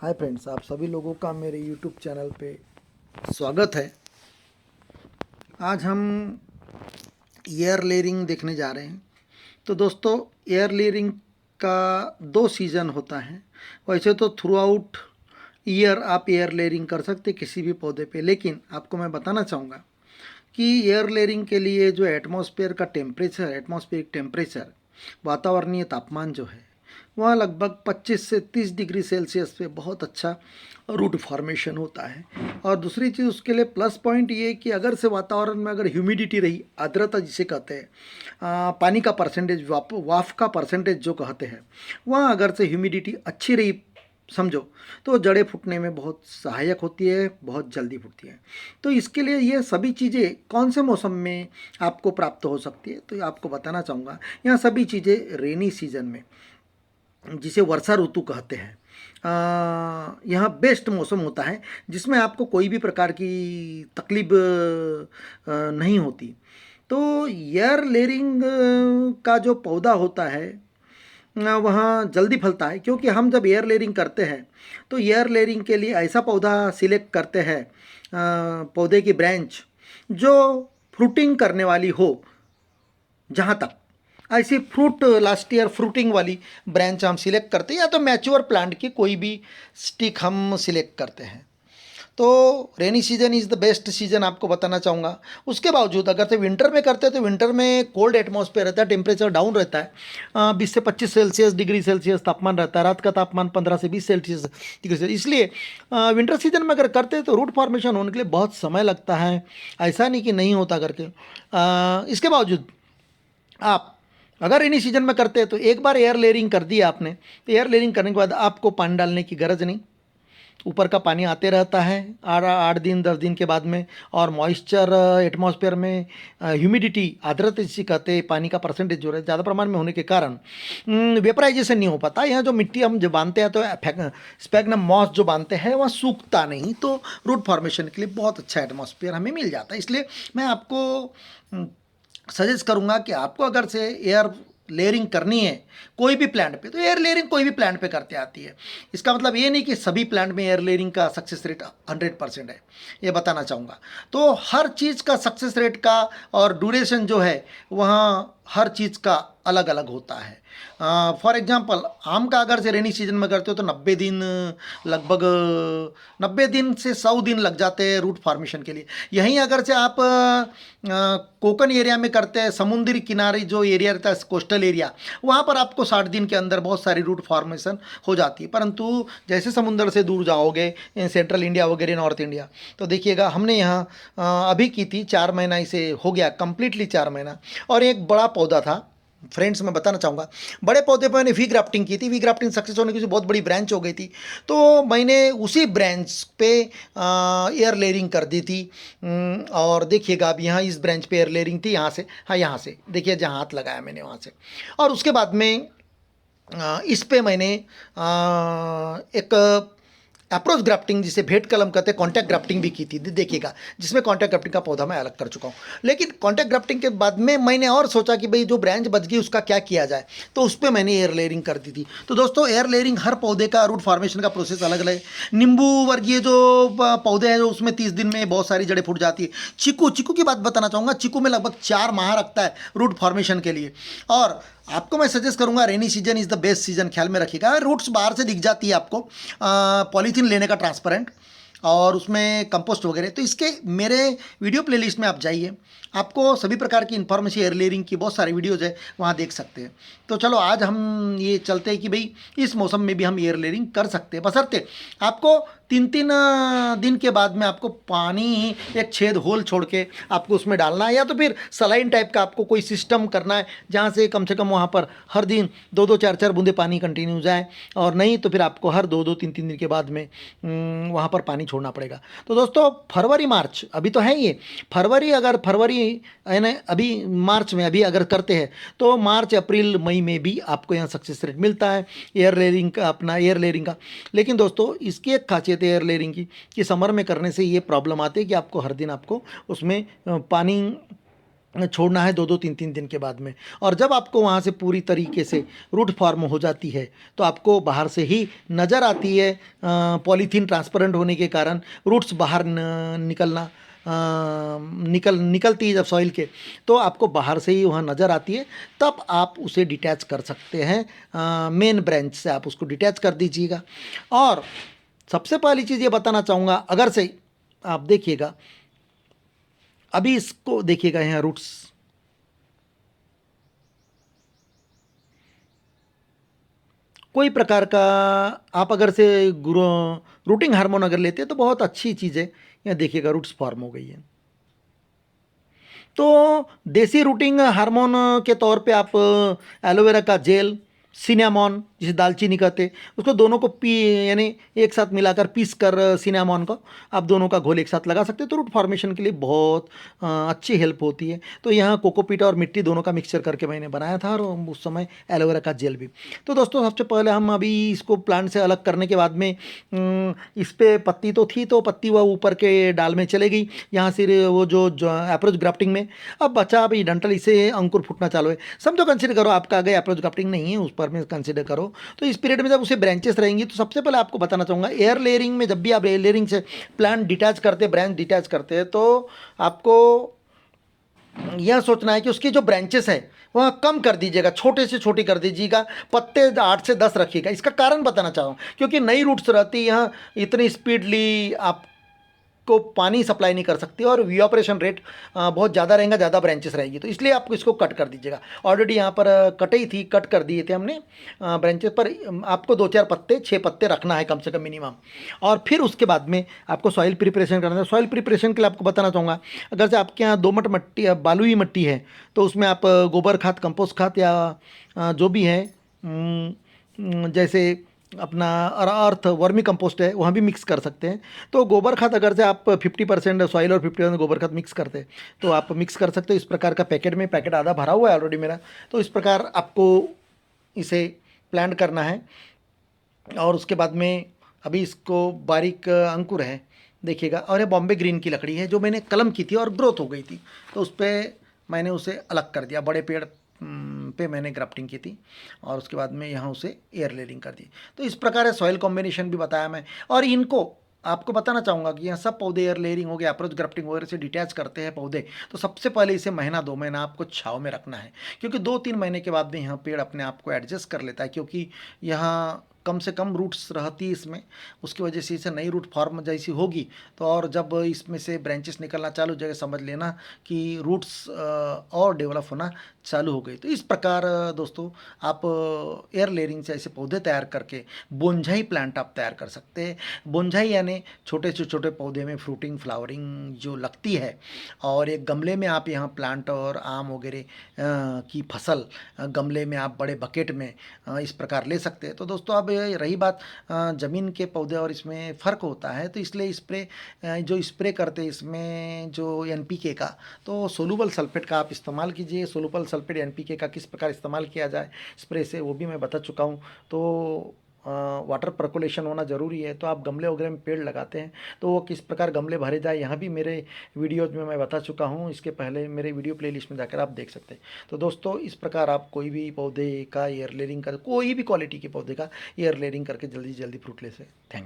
Hi friends, आप सभी लोगों का मेरे यूट्यूब चैनल पे स्वागत है। आज हम एयर लेयरिंग देखने जा रहे हैं। तो दोस्तों, एयर लेयरिंग का दो सीज़न होता है। वैसे तो थ्रू आउट ईयर आप एयर लेयरिंग कर सकते किसी भी पौधे पे, लेकिन आपको मैं बताना चाहूँगा कि एयर लेयरिंग के लिए जो एटमॉस्फेयर का टेम्परेचर, एटमॉस्फेरिक टेम्परेचर, वातावरणीय तापमान जो है वह लगभग 25 से 30 डिग्री सेल्सियस पे बहुत अच्छा रूट फॉर्मेशन होता है। और दूसरी चीज़ उसके लिए प्लस पॉइंट ये है कि अगर से वातावरण में अगर ह्यूमिडिटी रही, आर्द्रता जिसे कहते हैं, पानी का परसेंटेज, वाफ का परसेंटेज जो कहते हैं, वह अगर से ह्यूमिडिटी अच्छी रही समझो, तो जड़ें फूटने में बहुत सहायक होती है, बहुत जल्दी फूटती है। तो इसके लिए ये सभी चीज़ें कौन से मौसम में आपको प्राप्त हो सकती है, तो आपको बताना चाहूँगा। यहाँ सभी चीज़ें रेनी सीजन में, जिसे वर्षा ऋतु कहते हैं, यह बेस्ट मौसम होता है जिसमें आपको कोई भी प्रकार की तकलीफ नहीं होती। तो एयर लेयरिंग का जो पौधा होता है वहाँ जल्दी फलता है, क्योंकि हम जब एयर लेयरिंग करते हैं तो एयर लेयरिंग के लिए ऐसा पौधा सिलेक्ट करते हैं, पौधे की ब्रांच जो फ्रूटिंग करने वाली हो। जहाँ तक ऐसी फ्रूट लास्ट ईयर फ्रूटिंग वाली ब्रांच हम सिलेक्ट करते हैं, या तो मैच्योर प्लांट की कोई भी स्टिक हम सिलेक्ट करते हैं। तो rainy season is the best season आपको बताना चाहूँगा। उसके बावजूद अगर तो विंटर में करते हैं तो विंटर में कोल्ड एटमॉस्फेयर रहता है, टेम्परेचर डाउन रहता है, 20 से 25 सेल्सियस डिग्री सेल्सियस तापमान रहता है। रात का तापमान 15 से 20 सेल्सियस डिग्री सेल्सियस। इसलिए विंटर सीजन में अगर करते हैं तो रूट फॉर्मेशन होने के लिए बहुत समय लगता है, ऐसा नहीं कि नहीं होता करके। इसके बावजूद आप अगर रेनी सीजन में करते हैं तो एक बार एयर लेयरिंग कर दिया आपने, तो एयर लेयरिंग करने के बाद आपको पानी डालने की गरज नहीं। ऊपर का पानी आते रहता है 8 दिन 10 दिन के बाद में। और मॉइस्चर एटमॉस्फेयर में, ह्यूमिडिटी, आर्द्रता जिसे कहते हैं, पानी का परसेंटेज जो है ज़्यादा प्रमाण में होने के कारण वेपराइजेशन नहीं हो पाता। यहाँ जो मिट्टी हम जो बांधते हैं तो स्पैग्नम मॉस जो बांधते हैं वह सूखता नहीं, तो रूट फॉर्मेशन के लिए बहुत अच्छा एटमॉस्फेयर हमें मिल जाता है। इसलिए मैं आपको सजेस्ट करूंगा कि आपको अगर से एयर लेयरिंग करनी है कोई भी प्लांट पे, तो एयर लेयरिंग कोई भी प्लांट पे करते आती है। इसका मतलब ये नहीं कि सभी प्लांट में एयर लेयरिंग का सक्सेस रेट 100% है, ये बताना चाहूँगा। तो हर चीज़ का सक्सेस रेट का और ड्यूरेशन जो है वहाँ हर चीज़ का अलग अलग होता है। फॉर एग्जांपल, आम का अगर से रेनी सीजन में करते हो तो 90 दिन, लगभग 90 दिन से 100 दिन लग जाते हैं रूट फॉर्मेशन के लिए। यहीं अगर से आप कोकन एरिया में करते हैं, समुद्री किनारे जो एरिया रहता है, कोस्टल एरिया, वहाँ पर आपको 60 दिन के अंदर बहुत सारी रूट फॉर्मेशन हो जाती है। परंतु जैसे समुद्र से दूर जाओगे, सेंट्रल इंडिया वगैरह, नॉर्थ इंडिया, तो देखिएगा हमने यहाँ अभी की थी 4 महीना, इसे हो गया कंप्लीटली 4 महीना। और एक बड़ा पौधा था फ्रेंड्स, मैं बताना चाहूँगा, बड़े पौधे पर मैंने वी ग्राफ्टिंग की थी। वी ग्राफ्टिंग सक्सेस होने की बहुत बड़ी ब्रांच हो गई थी, तो मैंने उसी ब्रांच पे एयर लेयरिंग कर दी थी। और देखिएगा अब यहाँ इस ब्रांच पे एयर लेयरिंग थी, यहाँ से, हाँ यहाँ से देखिए जहाँ हाथ लगाया मैंने वहाँ से। और उसके बाद में इस पे मैंने एक अप्रोच ग्राफ्टिंग, जिसे भेंट कलम कहते हैं, कॉन्टैक्ट ग्राफ्टिंग भी की थी, देखिएगा, जिसमें कॉन्टैक्ट ग्राफ्टिंग का पौधा मैं अलग कर चुका हूँ। लेकिन कॉन्टैक्ट ग्राफ्टिंग के बाद में मैंने और सोचा कि भाई जो ब्रांच बच गई उसका क्या किया जाए, तो उस पर मैंने एयर लेयरिंग कर दी थी। तो दोस्तों, एयर लेयरिंग हर पौधे का रूट फॉर्मेशन का प्रोसेस अलग अलग है। नींबू वर्गीय जो पौधे हैं, जो उसमें 30 दिन में बहुत सारी जड़ें फूट जाती है। चीकू, चीकू की बात बताना चाहूँगा, चीकू में लगभग 4 माह रखता है रूट फॉर्मेशन के लिए। और आपको मैं सजेस्ट करूंगा, rainy season is the best season, ख्याल में रखिएगा। रूट्स बाहर से दिख जाती है आपको, पॉलीथीन लेने का ट्रांसपेरेंट, और उसमें कंपोस्ट वगैरह। तो इसके मेरे वीडियो प्लेलिस्ट में आप जाइए, आपको सभी प्रकार की इन्फॉर्मेशन एयर लेयरिंग की बहुत सारी वीडियोज़ है, वहाँ देख सकते हैं। तो चलो आज हम ये चलते हैं कि भाई इस मौसम में भी हम एयर लेयरिंग कर सकते हैं, बशर्ते आपको 3-3 दिन के बाद में आपको पानी, एक छेद होल छोड़ के आपको उसमें डालना है, या तो फिर सलाइन टाइप का आपको कोई सिस्टम करना है जहाँ से कम से कम वहाँ पर हर दिन 2-2 4-4 बूंदे पानी कंटिन्यू जाए। और नहीं तो फिर आपको हर 2-2 3-3 दिन के बाद में वहाँ पर पानी छोड़ना पड़ेगा। तो दोस्तों, फरवरी मार्च अभी तो है ये, फरवरी यानी अभी मार्च में अभी अगर करते हैं तो मार्च अप्रैल मई में भी आपको यहाँ सक्सेस रेट मिलता है एयर लेयरिंग का, अपना एयर लेयरिंग का। लेकिन दोस्तों, इसकी एक खासियत है एयर लेयरिंग की, समर में करने से ये प्रॉब्लम आती है कि आपको हर दिन आपको उसमें पानी छोड़ना है 2-2 3-3 दिन के बाद में। और जब आपको वहाँ से पूरी तरीके से रूट फॉर्म हो जाती है तो आपको बाहर से ही नज़र आती है, पॉलीथीन ट्रांसपेरेंट होने के कारण रूट्स बाहर निकलती है जब सॉइल के, तो आपको बाहर से ही वहाँ नज़र आती है। तब आप उसे डिटैच कर सकते हैं, मेन ब्रांच से आप उसको डिटैच कर दीजिएगा। और सबसे पहली चीज़ ये बताना चाहूँगा, अगर से आप देखिएगा, अभी इसको देखिएगा यहाँ रूट्स, कोई प्रकार का आप अगर से रूटिंग हार्मोन अगर लेते हैं तो बहुत अच्छी चीज़ है। यहाँ देखिएगा रूट्स फॉर्म हो गई है। तो देसी रूटिंग हार्मोन के तौर पे आप एलोवेरा का जेल, सिनेमॉन जिसे दालचीनी कहते हैं, उसको दोनों को यानी एक साथ मिलाकर पीस कर सिनेमॉन को आप दोनों का घोल एक साथ लगा सकते हैं, तो रूट फॉर्मेशन के लिए बहुत अच्छी हेल्प होती है। तो यहाँ कोकोपीट और मिट्टी दोनों का मिक्सचर करके मैंने बनाया था, और उस समय एलोवेरा का जेल भी। तो दोस्तों सबसे पहले हम अभी इसको प्लांट से अलग करने के बाद में इस पर पत्ती तो थी, तो पत्ती वह ऊपर के डाल में चले गई, यहाँ से वो जो अप्रोच ग्राफ्टिंग में। अब बचा अभी डंठल, इसे अंकुर फूटना चालू है, समझो कंसिडर करो आपका अगर अप्रोच ग्राफ्टिंग नहीं है उस पर में कंसिडर करो। तो इस पीरियड में जब उसे ब्रांचेस रहेंगी, तो सबसे पहले आपको बताना चाहूँगा, एयर लेयरिंग में जब भी आप एयर लेयरिंग से प्लांट डिटैच करते हैं, ब्रांच डिटैच करते हैं, तो आपको यह सोचना है कि उसकी जो ब्रांचेस है वह कम कर दीजिएगा, छोटे से छोटी कर दीजिएगा, पत्ते 8 से 10 रखिएगा। इसका कारण बताना चाहूँ, क्योंकि नई रूट्स रहती यहाँ इतनी स्पीडली आपको पानी सप्लाई नहीं कर सकती, और इवापोरेशन रेट बहुत ज़्यादा रहेगा, ज़्यादा ब्रांचेस रहेगी, तो इसलिए आपको इसको कट कर दीजिएगा। ऑलरेडी यहाँ पर कटे ही थी, कट कर दिए थे हमने ब्रांचेस पर। आपको 2-4 पत्ते, 6 पत्ते रखना है कम से कम मिनिमम। और फिर उसके बाद में आपको सॉइल प्रिपरेशन करना है। सॉइल प्रिपरेशन के लिए आपको बताना चाहूँगा, अगर से आपके यहाँ दोमट मिट्टी, बालुई मिट्टी है, तो उसमें आप गोबर खाद, कंपोस्ट खाद या जो भी है, जैसे अपना अर्थ वर्मी कंपोस्ट है, वहाँ भी मिक्स कर सकते हैं। तो गोबर खाद अगर से आप 50% सॉइल और 50% गोबर खाद मिक्स करते हैं तो आप मिक्स कर सकते हो इस प्रकार का पैकेट में। पैकेट आधा भरा हुआ है ऑलरेडी मेरा, तो इस प्रकार आपको इसे प्लांट करना है। और उसके बाद में अभी इसको बारीक अंकुर है देखिएगा, और ये बॉम्बे ग्रीन की लकड़ी है जो मैंने कलम की थी और ग्रोथ हो गई थी, तो उस पर मैंने उसे अलग कर दिया, बड़े पेड़ पे मैंने ग्राफ्टिंग की थी, और उसके बाद में यहाँ उसे एयर लेयरिंग कर दी। तो इस प्रकार है, सॉइल कॉम्बिनेशन भी बताया मैं। और इनको आपको बताना चाहूँगा कि यहाँ सब पौधे एयर लेयरिंग हो गया, अप्रोच ग्राफ्टिंग वगैरह से डिटैच करते हैं पौधे, तो सबसे पहले इसे महीना 2 महीना आपको छाँव में रखना है, क्योंकि 2-3 महीने के बाद में यहाँ पेड़ अपने आप को एडजस्ट कर लेता है, क्योंकि यहाँ कम से कम रूट्स रहती है इसमें, उसकी वजह से इसे नई रूट फॉर्म जैसी होगी। तो और जब इसमें से ब्रांचेस निकलना चालू हो जाएगा, समझ लेना कि रूट्स और डेवलप होना चालू हो गई। तो इस प्रकार दोस्तों आप एयर लेयरिंग से ऐसे पौधे तैयार करके बोनझाई प्लांट आप तैयार कर सकते हैं। बोनझाई यानी छोटे से छोटे पौधे में फ्रूटिंग फ्लावरिंग जो लगती है, और एक गमले में आप यहाँ प्लांट और आम वगैरह की फसल गमले में आप बड़े बकेट में इस प्रकार ले सकते हैं। तो दोस्तों अब रही बात ज़मीन के पौधे और इसमें फ़र्क होता है, तो इसलिए स्प्रे जो स्प्रे करते हैं इसमें जो एनपीके का, तो सोलूबल सल्फेट का आप इस्तेमाल कीजिए। सोलूबल सल्फेट एनपीके का किस प्रकार इस्तेमाल किया जाए स्प्रे से, वो भी मैं बता चुका हूँ। तो वाटर पर्कुलेशन होना ज़रूरी है। तो आप गमले वगैरह में पेड़ लगाते हैं तो वो किस प्रकार गमले भरे जाए, यहाँ भी मेरे वीडियोज़ में मैं बता चुका हूँ, इसके पहले मेरे वीडियो प्लेलिस्ट में जाकर आप देख सकते हैं। तो दोस्तों इस प्रकार आप कोई भी पौधे का एयर लेयरिंग कर, कोई भी क्वालिटी के पौधे का एयर लेयरिंग करके जल्दी से जल्दी फ्रूट ले से। थैंक